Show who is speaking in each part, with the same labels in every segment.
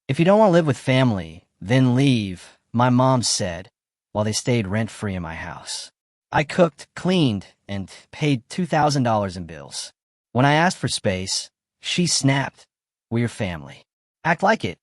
Speaker 1: "If you don't want to live with family, then leave," my mom said, while they stayed rent-free in my house. I cooked, cleaned, and paid $2,000 in bills. When I asked for space, she snapped, "We're family. Act like it."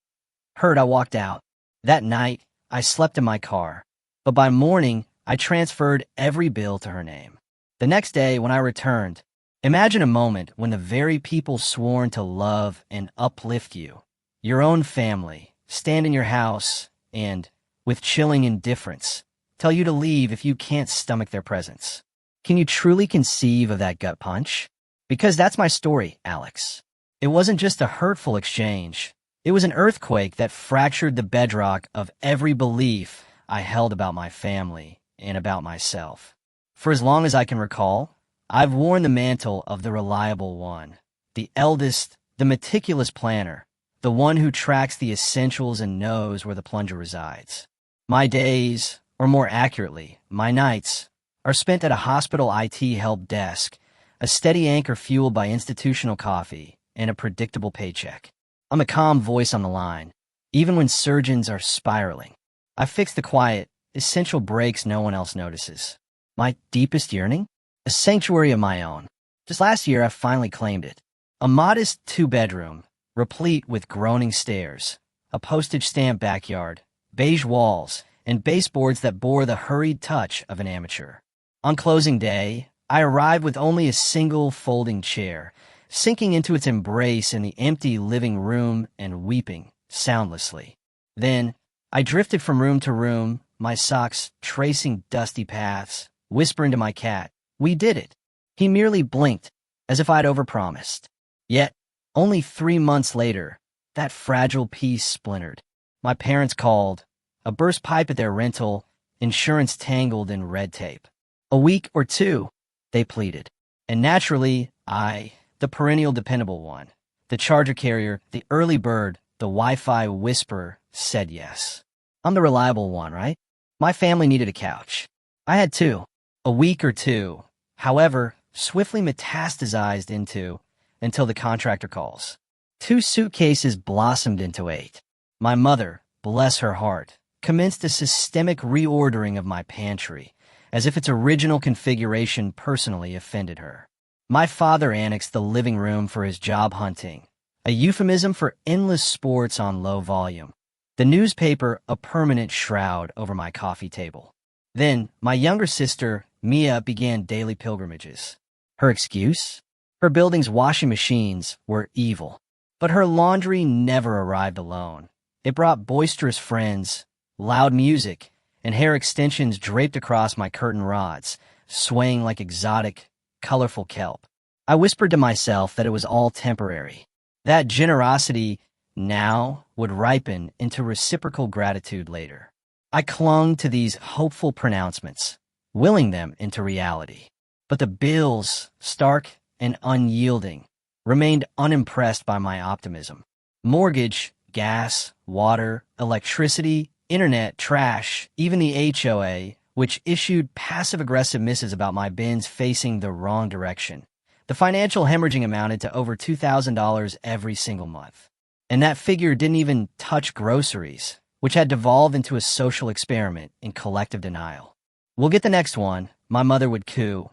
Speaker 1: Heard, I walked out. That night, I slept in my car, but by morning, I transferred every bill to her name. The next day, when I returned, imagine a moment when the very people sworn to love and uplift you, your own family, stand in your house and, with chilling indifference, tell you to leave if you can't stomach their presence. Can you truly conceive of that gut punch? Because that's my story, Alex. It wasn't just a hurtful exchange. It was an earthquake that fractured the bedrock of every belief I held about my family and about myself. For as long as I can recall, I've worn the mantle of the reliable one, the eldest, the meticulous planner, the one who tracks the essentials and knows where the plunger resides. My days, or more accurately, my nights, are spent at a hospital IT help desk, a steady anchor fueled by institutional coffee and a predictable paycheck. I'm a calm voice on the line, even when surgeons are spiraling. I fix the quiet, essential breaks no one else notices. My deepest yearning? A sanctuary of my own. Just last year, I finally claimed it. A modest two-bedroom, replete with groaning stairs, a postage stamp backyard, beige walls, and baseboards that bore the hurried touch of an amateur. On closing day, I arrived with only a single folding chair, sinking into its embrace in the empty living room and weeping soundlessly. Then, I drifted from room to room, my socks tracing dusty paths, whispering to my cat, "We did it." He merely blinked, as if I'd overpromised. Yet, only 3 months later, that fragile piece splintered. My parents called, a burst pipe at their rental, insurance tangled in red tape. A week or two, they pleaded. And naturally, I, the perennial dependable one, the charger carrier, the early bird, the Wi-Fi whisperer, said yes. I'm the reliable one, right? My family needed a couch. I had two. A week or two, however, swiftly metastasized into, until the contractor calls. 2 suitcases blossomed into 8. My mother, bless her heart, commenced a systemic reordering of my pantry, as if its original configuration personally offended her. My father annexed the living room for his job hunting, a euphemism for endless sports on low volume. The newspaper a permanent shroud over my coffee table. Then, my younger sister, Mia, began daily pilgrimages. Her excuse? Her building's washing machines were evil. But her laundry never arrived alone. It brought boisterous friends, loud music, and hair extensions draped across my curtain rods, swaying like exotic, colorful kelp. I whispered to myself that it was all temporary. That generosity now would ripen into reciprocal gratitude later. I clung to these hopeful pronouncements, willing them into reality. But the bills, stark and unyielding, remained unimpressed by my optimism. Mortgage, gas, water, electricity, internet, trash, even the HOA, which issued passive-aggressive missives about my bins facing the wrong direction. The financial hemorrhaging amounted to over $2,000 every single month. And that figure didn't even touch groceries, which had devolved into a social experiment in collective denial. "We'll get the next one," my mother would coo,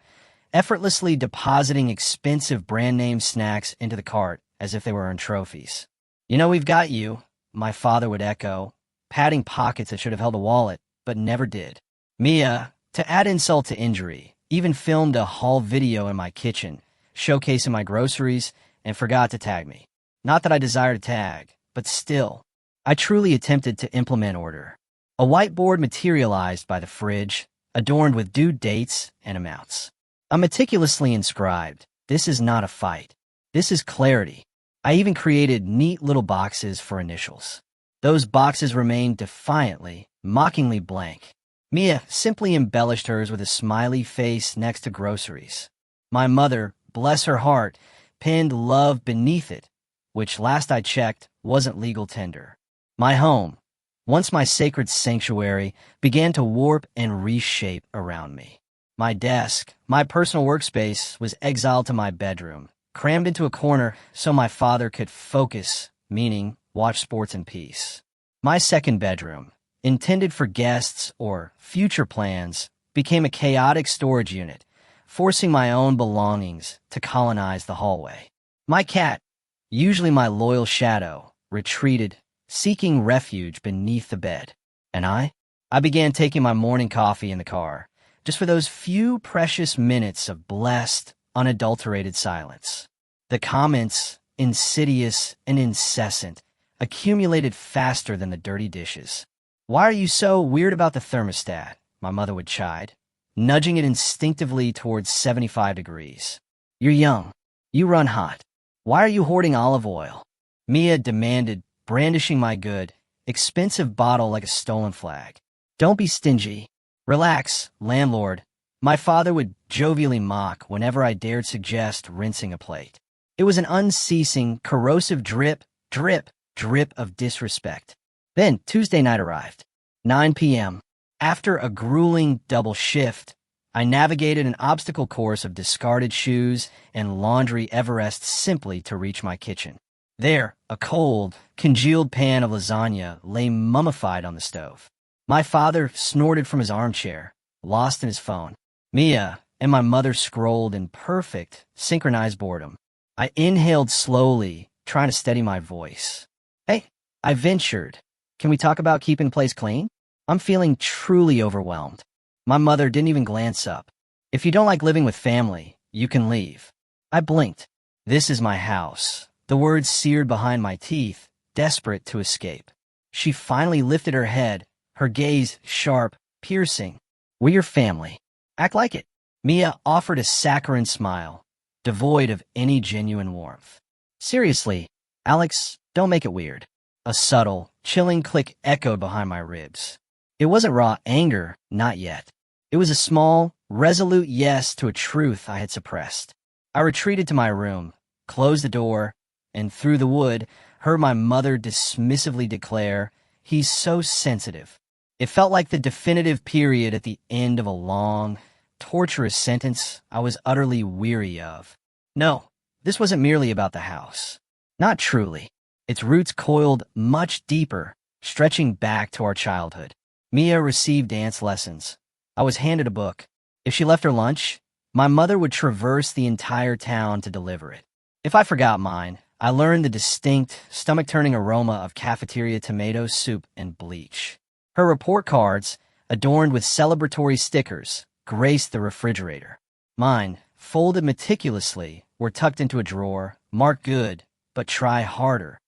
Speaker 1: effortlessly depositing expensive brand-name snacks into the cart as if they were earned trophies. "You know we've got you," my father would echo, patting pockets that should have held a wallet, but never did. Mia, to add insult to injury, even filmed a haul video in my kitchen, showcasing my groceries, and forgot to tag me. Not that I desire to tag, but still, I truly attempted to implement order. A whiteboard materialized by the fridge, adorned with due dates and amounts. I meticulously inscribed, "This is not a fight. This is clarity." I even created neat little boxes for initials. Those boxes remained defiantly, mockingly blank. Mia simply embellished hers with a smiley face next to groceries. My mother, bless her heart, pinned love beneath it, which last I checked wasn't legal tender. My home, once my sacred sanctuary, began to warp and reshape around me. My desk, my personal workspace, was exiled to my bedroom, crammed into a corner so my father could focus, meaning watch sports in peace. My second bedroom, intended for guests or future plans, became a chaotic storage unit, forcing my own belongings to colonize the hallway. My cat, usually my loyal shadow, retreated, seeking refuge beneath the bed. And I began taking my morning coffee in the car, just for those few precious minutes of blessed, unadulterated silence. The comments, insidious and incessant, accumulated faster than the dirty dishes. "Why are you so weird about the thermostat?" my mother would chide, nudging it instinctively towards 75 degrees. "You're young. You run hot. Why are you hoarding olive oil?" Mia demanded, brandishing my good, expensive bottle like a stolen flag. "Don't be stingy. Relax, landlord," my father would jovially mock whenever I dared suggest rinsing a plate. It was an unceasing, corrosive drip, drip, drip of disrespect. Then Tuesday night arrived. 9 p.m. After a grueling double shift, I navigated an obstacle course of discarded shoes and laundry Everest simply to reach my kitchen. There, a cold, congealed pan of lasagna lay mummified on the stove. My father snorted from his armchair, lost in his phone. Mia and my mother scrolled in perfect, synchronized boredom. I inhaled slowly, trying to steady my voice. "Hey," I ventured, "can we talk about keeping the place clean? I'm feeling truly overwhelmed." My mother didn't even glance up. "If you don't like living with family, you can leave." I blinked. This is my house. The words seared behind my teeth, desperate to escape. She finally lifted her head, her gaze sharp, piercing. "We're your family. Act like it." Mia offered a saccharine smile, devoid of any genuine warmth. "Seriously, Alex, don't make it weird." A subtle, chilling click echoed behind my ribs. It wasn't raw anger, not yet. It was a small, resolute yes to a truth I had suppressed. I retreated to my room, closed the door, and through the wood, heard my mother dismissively declare, "He's so sensitive." It felt like the definitive period at the end of a long, torturous sentence I was utterly weary of. No, this wasn't merely about the house. Not truly. Its roots coiled much deeper, stretching back to our childhood. Mia received dance lessons. I was handed a book. If she left her lunch, my mother would traverse the entire town to deliver it. If I forgot mine, I learned the distinct, stomach-turning aroma of cafeteria tomato soup and bleach. Her report cards, adorned with celebratory stickers, graced the refrigerator. Mine, folded meticulously, were tucked into a drawer, marked good, but try harder.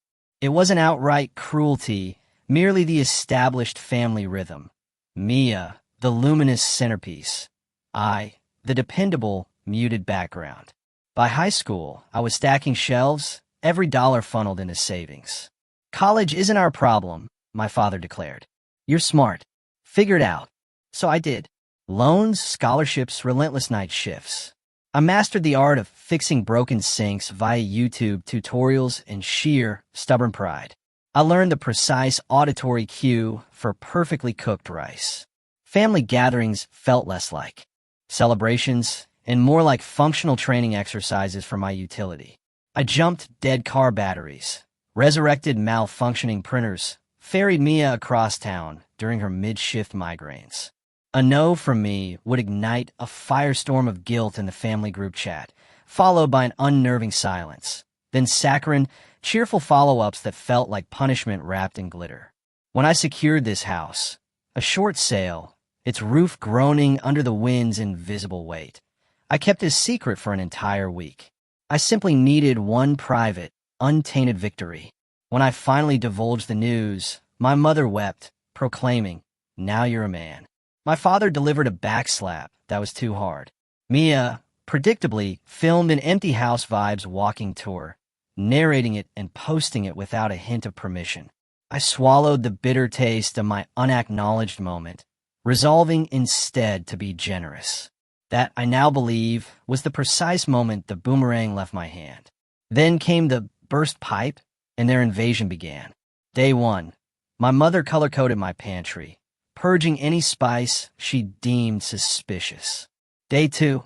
Speaker 1: It wasn't outright cruelty, merely the established family rhythm. Mia, the luminous centerpiece. I, the dependable, muted background. By high school, I was stacking shelves, every dollar funneled into savings. "College isn't our problem," my father declared. "You're smart. Figure it out." So I did. Loans, scholarships, relentless night shifts. I mastered the art of fixing broken sinks via YouTube tutorials and sheer, stubborn pride. I learned the precise auditory cue for perfectly cooked rice. Family gatherings felt less like celebrations and more like functional training exercises for my utility. I jumped dead car batteries, resurrected malfunctioning printers, ferried Mia across town during her mid-shift migraines. A no from me would ignite a firestorm of guilt in the family group chat, followed by an unnerving silence, then saccharine, cheerful follow-ups that felt like punishment wrapped in glitter. When I secured this house, a short sale, its roof groaning under the wind's invisible weight, I kept it secret for an entire week. I simply needed one private, untainted victory. When I finally divulged the news, my mother wept, proclaiming, "Now you're a man." My father delivered a backslap that was too hard. Mia, predictably, filmed an empty house vibes walking tour, narrating it and posting it without a hint of permission. I swallowed the bitter taste of my unacknowledged moment, resolving instead to be generous. That, I now believe, was the precise moment the boomerang left my hand. Then came the burst pipe, and their invasion began. Day 1, my mother color-coded my pantry, purging any spice she deemed suspicious. Day 2,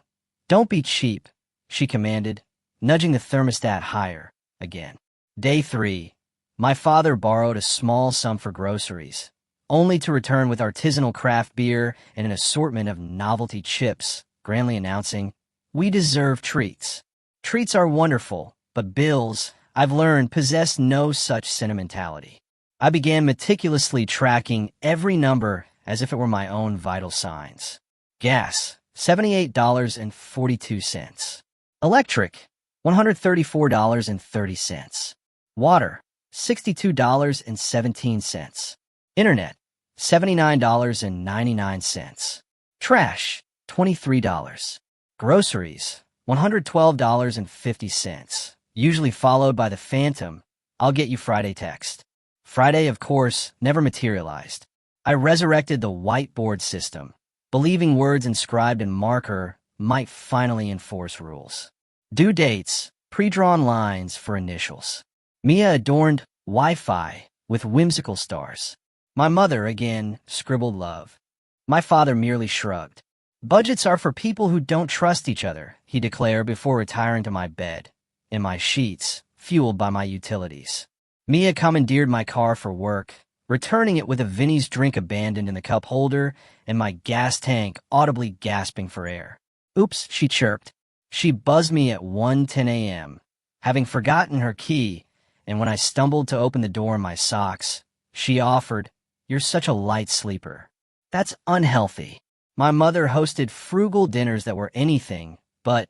Speaker 1: "Don't be cheap," she commanded, nudging the thermostat higher again. Day 3, My father borrowed a small sum for groceries, only to return with artisanal craft beer and an assortment of novelty chips, grandly announcing, "We deserve treats." Treats are wonderful, but bills, I've learned, possess no such sentimentality. I began meticulously tracking every number as if it were my own vital signs. Gas, $78.42. Electric, $134.30. Water, $62.17. Internet, $79.99. Trash, $23. Groceries, $112.50. Usually followed by the phantom, "I'll get you Friday" text. Friday, of course, never materialized. I resurrected the whiteboard system, believing words inscribed in marker might finally enforce rules. Due dates, pre-drawn lines for initials. Mia adorned Wi-Fi with whimsical stars. My mother, again, scribbled love. My father merely shrugged. "Budgets are for people who don't trust each other," he declared before retiring to my bed, in my sheets, fueled by my utilities. Mia commandeered my car for work, returning it with a Vinnie's drink abandoned in the cup holder and my gas tank audibly gasping for air. "Oops," she chirped. She buzzed me at 1:10 a.m., having forgotten her key, and when I stumbled to open the door in my socks, she offered, "You're such a light sleeper." That's unhealthy. My mother hosted frugal dinners that were anything but,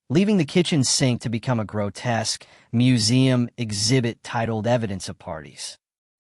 Speaker 1: leaving the kitchen sink to become a grotesque museum exhibit titled Evidence of Parties.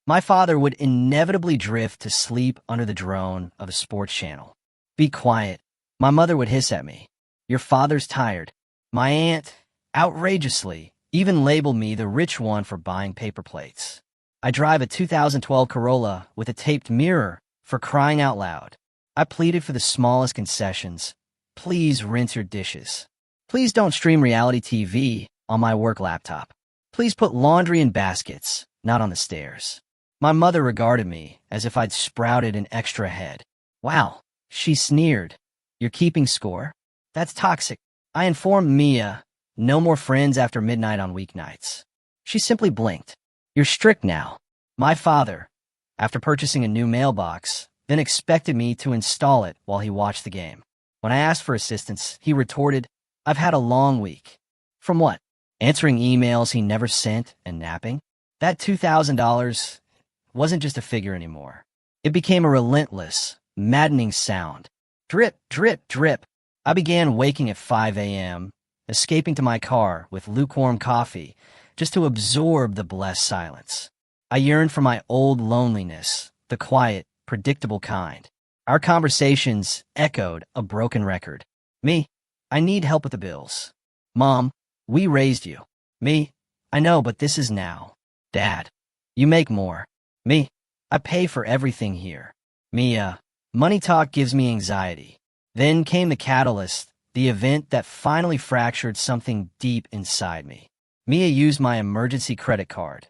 Speaker 1: My father would inevitably drift to sleep under the drone of a sports channel. "Be quiet," my mother would hiss at me. "Your father's tired." My aunt, outrageously, even labeled me the rich one for buying paper plates. I drive a 2012 Corolla with a taped mirror, for crying out loud. I pleaded for the smallest concessions. "Please rinse your dishes. Please don't stream reality TV on my work laptop. Please put laundry in baskets, not on the stairs." My mother regarded me as if I'd sprouted an extra head. "Wow," she sneered. "You're keeping score? That's toxic." I informed Mia, no more friends after midnight on weeknights. She simply blinked. "You're strict now." My father, after purchasing a new mailbox, then expected me to install it while he watched the game. When I asked for assistance, he retorted, "I've had a long week." From what? Answering emails he never sent and napping? That $2,000 wasn't just a figure anymore. It became a relentless, maddening sound. Drip, drip, drip. I began waking at 5 a.m., escaping to my car with lukewarm coffee just to absorb the blessed silence. I yearned for my old loneliness, the quiet, predictable kind. Our conversations echoed a broken record. "Me, I need help with the bills." "Mom, we raised you." "Me, I know, but this is now." "Dad, you make more." "Me, I pay for everything here." "Mia, money talk gives me anxiety." Then came the catalyst, the event that finally fractured something deep inside me. Mia used my emergency credit card.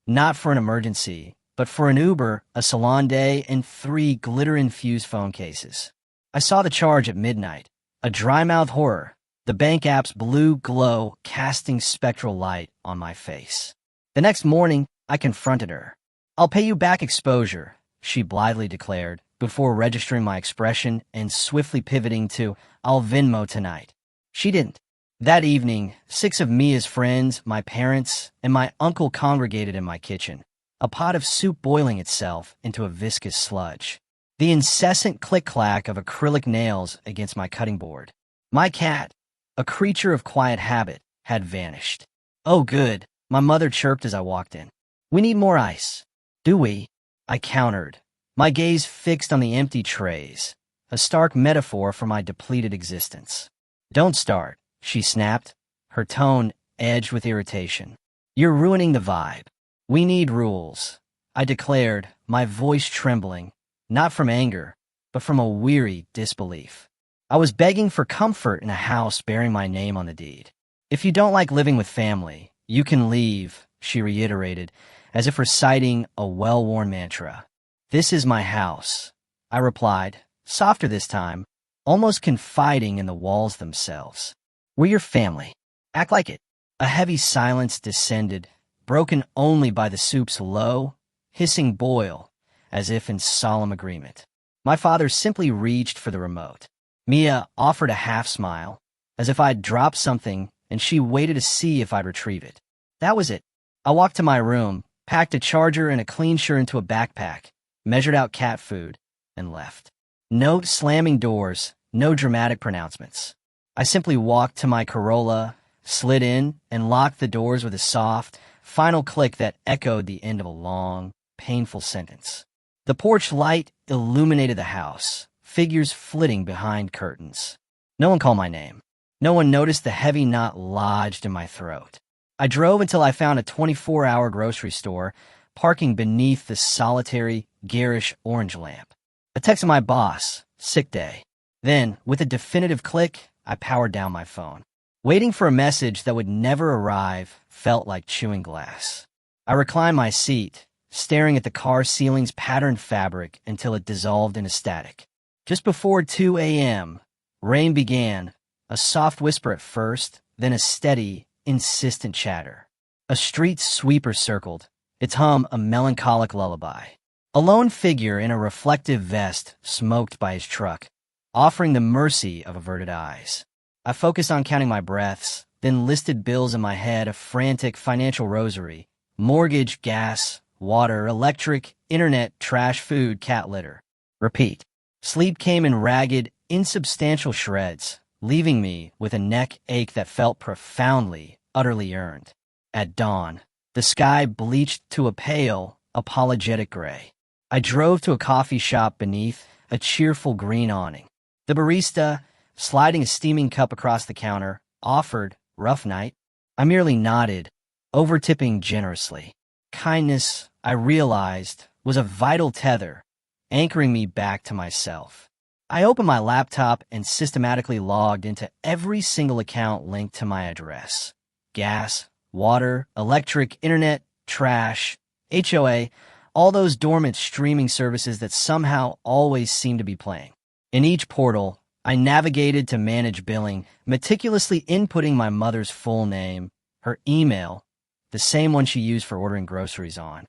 Speaker 1: Not for an emergency, but for an Uber, a salon day, and 3 glitter-infused phone cases. I saw the charge at midnight, a dry-mouth horror, the bank app's blue glow casting spectral light on my face. The next morning, I confronted her. "I'll pay you back exposure," she blithely declared, before registering my expression and swiftly pivoting to, "I'll Venmo tonight." She didn't. That evening, 6 of Mia's friends, my parents, and my uncle congregated in my kitchen, a pot of soup boiling itself into a viscous sludge. The incessant click-clack of acrylic nails against my cutting board. My cat, a creature of quiet habit, had vanished. "Oh, good," my mother chirped as I walked in. "We need more ice." "Do we?" I countered, my gaze fixed on the empty trays, a stark metaphor for my depleted existence. "Don't start," she snapped, her tone edged with irritation. "You're ruining the vibe. We need rules," I declared, my voice trembling, not from anger, but from a weary disbelief. I was begging for comfort in a house bearing my name on the deed. "If you don't like living with family, you can leave," she reiterated, as if reciting a well-worn mantra. "This is my house," I replied, softer this time, almost confiding in the walls themselves. "We're your family. Act like it." A heavy silence descended, broken only by the soup's low, hissing boil, as if in solemn agreement. My father simply reached for the remote. Mia offered a half-smile, as if I'd dropped something, and she waited to see if I'd retrieve it. That was it. I walked to my room, packed a charger and a clean shirt into a backpack, measured out cat food, and left. No slamming doors, no dramatic pronouncements. I simply walked to my Corolla, slid in, and locked the doors with a soft, final click that echoed the end of a long, painful sentence. The porch light illuminated the house, figures flitting behind curtains. No one called my name. No one noticed the heavy knot lodged in my throat. I drove until I found a 24-hour grocery store, parking beneath the solitary, garish orange lamp. I texted my boss, sick day. Then, with a definitive click, I powered down my phone. Waiting for a message that would never arrive felt like chewing glass. I reclined my seat, staring at the car ceiling's patterned fabric until it dissolved into static. Just before 2 a.m., rain began, a soft whisper at first, then a steady, insistent chatter. A street sweeper circled, its hum a melancholic lullaby. A lone figure in a reflective vest smoked by his truck, offering the mercy of averted eyes. I focused on counting my breaths, then listed bills in my head, a frantic financial rosary: mortgage, gas, water, electric, internet, trash, food, cat litter. Repeat. Sleep came in ragged, insubstantial shreds, leaving me with a neck ache that felt profoundly, utterly earned. At dawn, the sky bleached to a pale, apologetic gray. I drove to a coffee shop beneath a cheerful green awning. The barista, sliding a steaming cup across the counter, offered, "Rough night?" I merely nodded, overtipping generously. Kindness, I realized, was a vital tether, anchoring me back to myself. I opened my laptop and systematically logged into every single account linked to my address. Gas, water, electric, internet, trash, HOA, all those dormant streaming services that somehow always seem to be playing. In each portal, I navigated to manage billing, meticulously inputting my mother's full name, her email, the same one she used for ordering groceries on.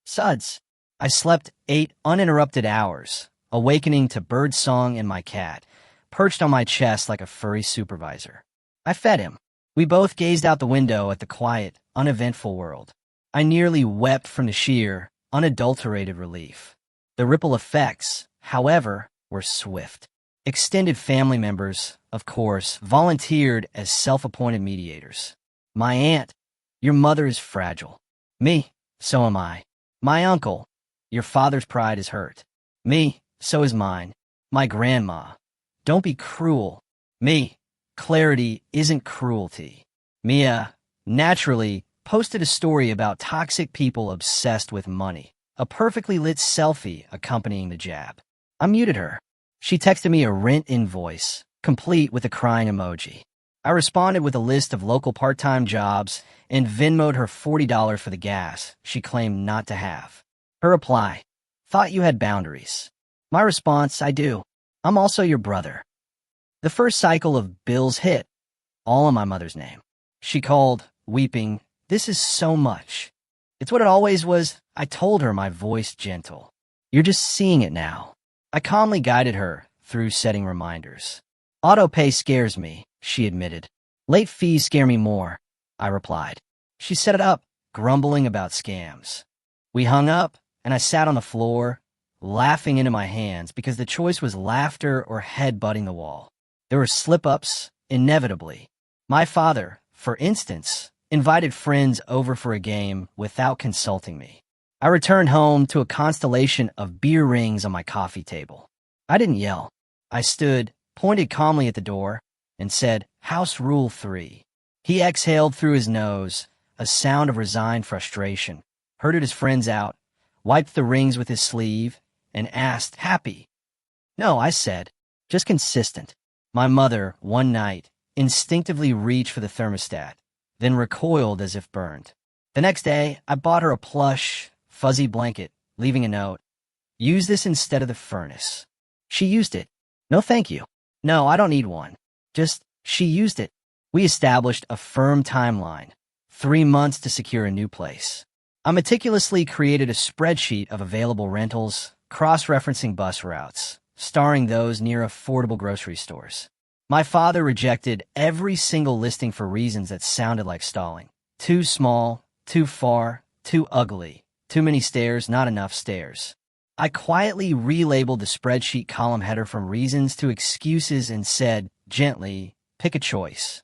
Speaker 1: Suds. I slept 8 uninterrupted hours, awakening to birdsong and my cat, perched on my chest like a furry supervisor. I fed him. We both gazed out the window at the quiet, uneventful world. I nearly wept from the sheer, unadulterated relief. The ripple effects, however, were swift. Extended family members, of course, volunteered as self-appointed mediators. My aunt: "Your mother is fragile." Me: "So am I." My uncle: "Your father's pride is hurt." Me: "So is mine." My grandma: "Don't be cruel." Me: "Clarity isn't cruelty." Mia, naturally, posted a story about toxic people obsessed with money, a perfectly lit selfie accompanying the jab. I muted her. She texted me a rent invoice, complete with a crying emoji. I responded with a list of local part-time jobs and Venmo'd her $40 for the gas she claimed not to have. Her reply: "Thought you had boundaries." My response: "I do. I'm also your brother." The first cycle of bills hit, all in my mother's name. She called, weeping, "This is so much." "It's what it always was," I told her, my voice gentle. "You're just seeing it now." I calmly guided her through setting reminders. "Auto-pay scares me," she admitted. "Late fees scare me more," I replied. She set it up, grumbling about scams. We hung up, and I sat on the floor, laughing into my hands because the choice was laughter or head-butting the wall. There were slip-ups, inevitably. My father, for instance, invited friends over for a game without consulting me. I returned home to a constellation of beer rings on my coffee table. I didn't yell. I stood, pointed calmly at the door, and said, "House Rule 3. He exhaled through his nose, a sound of resigned frustration, herded his friends out, wiped the rings with his sleeve, and asked, "Happy?" "No," I said, "just consistent." My mother, one night, instinctively reached for the thermostat, then recoiled as if burned. The next day, I bought her a plush, fuzzy blanket, leaving a note: Use this instead of the furnace. She used it. No, thank you. No, I don't need one. Just, she used it. We established a firm timeline. 3 months to secure a new place. I meticulously created a spreadsheet of available rentals, cross-referencing bus routes, starring those near affordable grocery stores. My father rejected every single listing for reasons that sounded like stalling. Too small, too far, too ugly, too many stairs, not enough stairs. I quietly relabeled the spreadsheet column header from reasons to excuses and said, gently, pick a choice.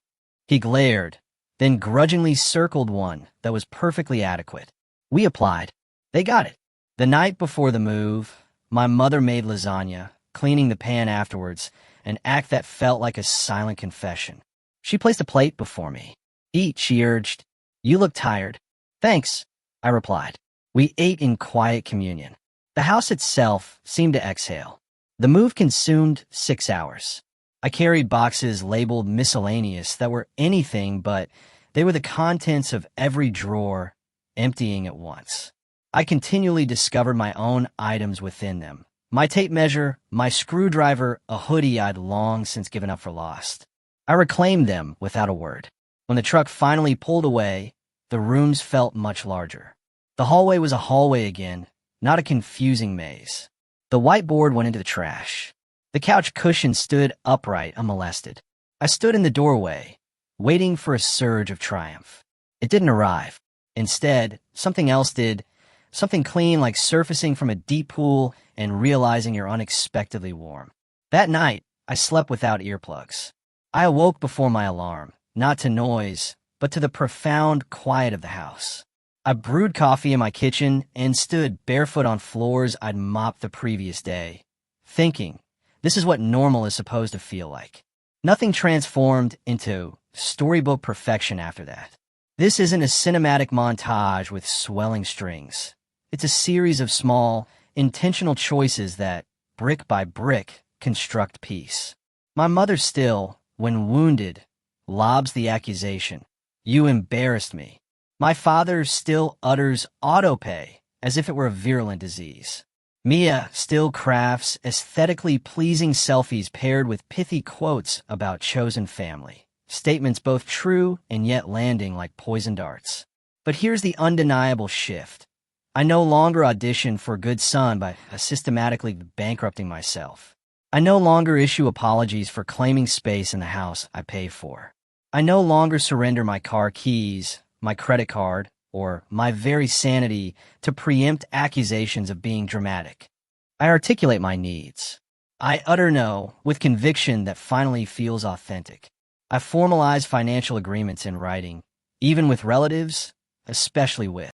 Speaker 1: He glared, then grudgingly circled one that was perfectly adequate. We applied. They got it. The night before the move, my mother made lasagna, cleaning the pan afterwards, an act that felt like a silent confession. She placed a plate before me. Eat, she urged. You look tired. Thanks, I replied. We ate in quiet communion. The house itself seemed to exhale. The move consumed 6 hours. I carried boxes labeled miscellaneous that were anything but they were the contents of every drawer, emptying at once. I continually discovered my own items within them. My tape measure, my screwdriver, a hoodie I'd long since given up for lost. I reclaimed them without a word. When the truck finally pulled away, the rooms felt much larger. The hallway was a hallway again, not a confusing maze. The whiteboard went into the trash. The couch cushion stood upright, unmolested. I stood in the doorway, waiting for a surge of triumph. It didn't arrive. Instead, something else did, something clean like surfacing from a deep pool and realizing you're unexpectedly warm. That night, I slept without earplugs. I awoke before my alarm, not to noise, but to the profound quiet of the house. I brewed coffee in my kitchen and stood barefoot on floors I'd mopped the previous day, thinking, this is what normal is supposed to feel like. Nothing transformed into storybook perfection after that. This isn't a cinematic montage with swelling strings. It's a series of small, intentional choices that, brick by brick, construct peace. My mother still, when wounded, lobs the accusation, "You embarrassed me." My father still utters autopay as if it were a virulent disease. Mia still crafts aesthetically pleasing selfies paired with pithy quotes about chosen family, statements both true and yet landing like poisoned darts. But here's the undeniable shift. I no longer audition for Good Son by systematically bankrupting myself. I no longer issue apologies for claiming space in the house I pay for. I no longer surrender my car keys, my credit card, or my very sanity to preempt accusations of being dramatic. I articulate my needs. I utter no with conviction that finally feels authentic. I formalize financial agreements in writing, even with relatives, especially with